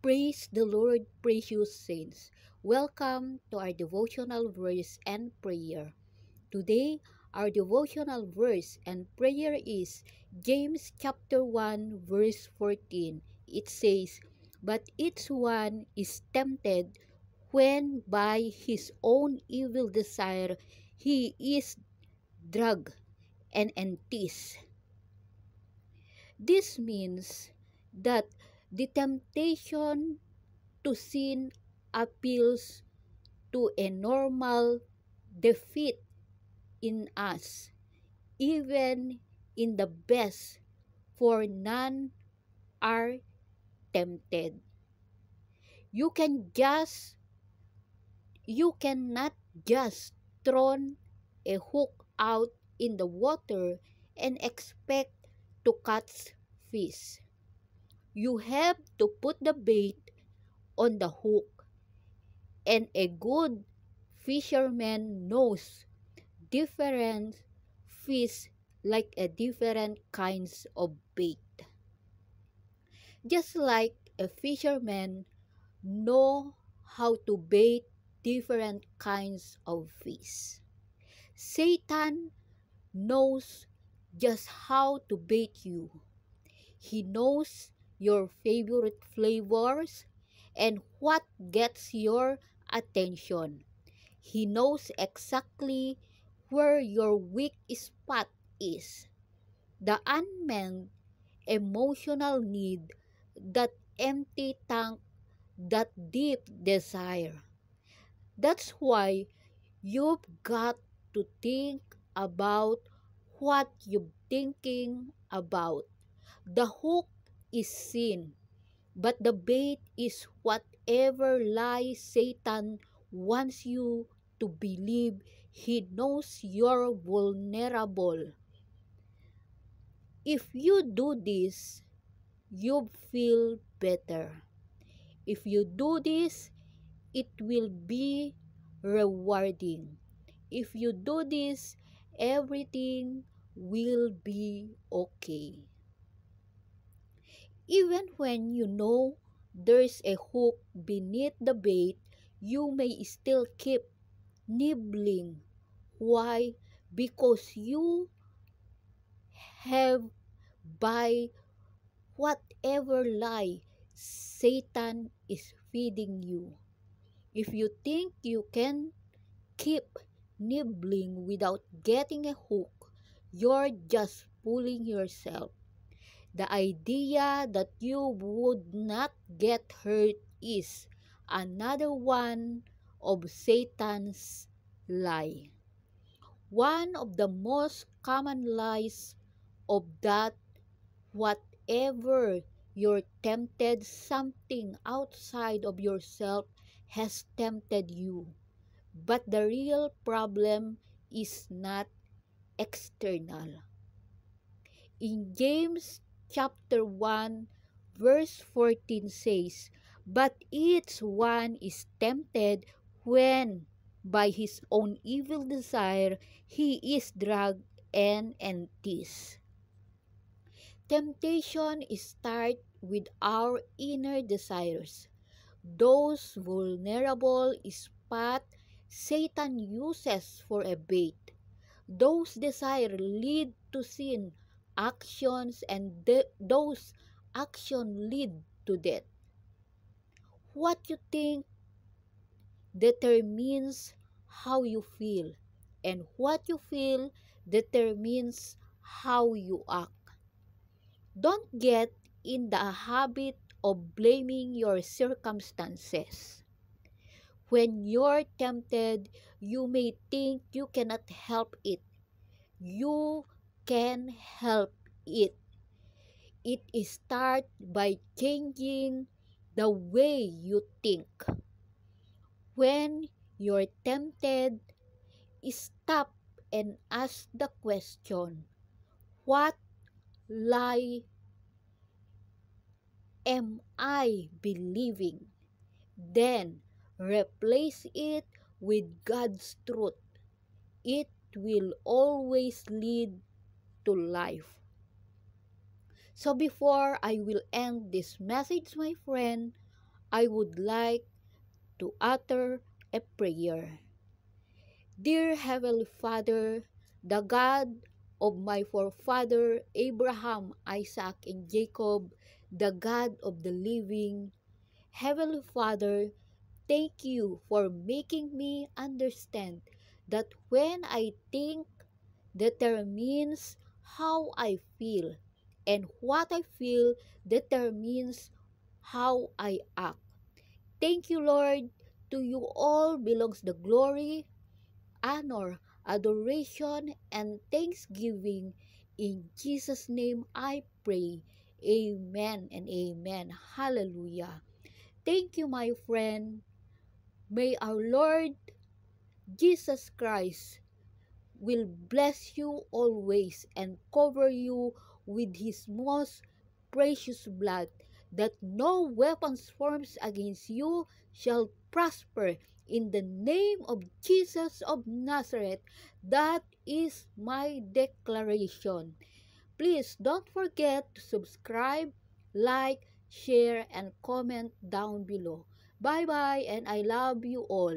Praise the Lord, precious saints. Welcome to our devotional verse and prayer. Today, our devotional verse and prayer is James chapter 1 verse 14. It says, "But each one is tempted when by his own evil desire he is dragged and enticed." This means that the temptation to sin appeals to a normal defeat in us, even in the best, for none are tempted. You cannot just throw a hook out in the water and expect to catch fish. You have to put the bait on the hook, and a good fisherman knows different fish like a different kinds of bait. Just like a fisherman know how to bait different kinds of fish. Satan knows just how to bait you. He knows your favorite flavors and what gets your attention. He knows exactly where your weak spot is. The unmet emotional need, that empty tank, that deep desire. That's why you've got to think about what you're thinking about. The hook is sin, but the bait is whatever lie Satan wants you to believe. He knows you're vulnerable. If you do this, you feel better. If you do this, it will be rewarding. If you do this, everything will be okay. Even when you know there's a hook beneath the bait, you may still keep nibbling. Why? Because you have by whatever lie Satan is feeding you. If you think you can keep nibbling without getting a hook, you're just fooling yourself. The idea that you would not get hurt is another one of Satan's lie. One of the most common lies of that whatever you're tempted, something outside of yourself has tempted you. But the real problem is not external. In James chapter 1 verse 14 says, "But each one is tempted when by his own evil desire he is dragged and enticed." Temptation starts with our inner desires. Those vulnerable spots Satan uses for a bait. Those desires lead to sin actions, and those actions lead to death. What you think determines how you feel, and what you feel determines how you act. Don't get in the habit of blaming your circumstances. When you're tempted, you may think you cannot help it. You can help it. It starts by changing the way you think. When you're tempted, stop and ask the question, what lie am I believing? Then replace it with God's truth. It will always lead to life. So before I will end this message, my friend, I would like to utter a prayer. Dear Heavenly Father, the God of my forefather Abraham, Isaac, and Jacob, the God of the living, Heavenly Father, thank you for making me understand that when I think, determines how I feel, and what I feel determines how I act. Thank you, Lord. To you all belongs the glory, honor, adoration, and thanksgiving. In Jesus' name I pray. Amen and amen. Hallelujah. Thank you, my friend. May our Lord Jesus Christ will bless you always and cover you with his most precious blood, that no weapons formed against you shall prosper, in the name of Jesus of Nazareth. That is my declaration. Please don't forget to subscribe, like, share, and comment down below. Bye bye, and I love you all.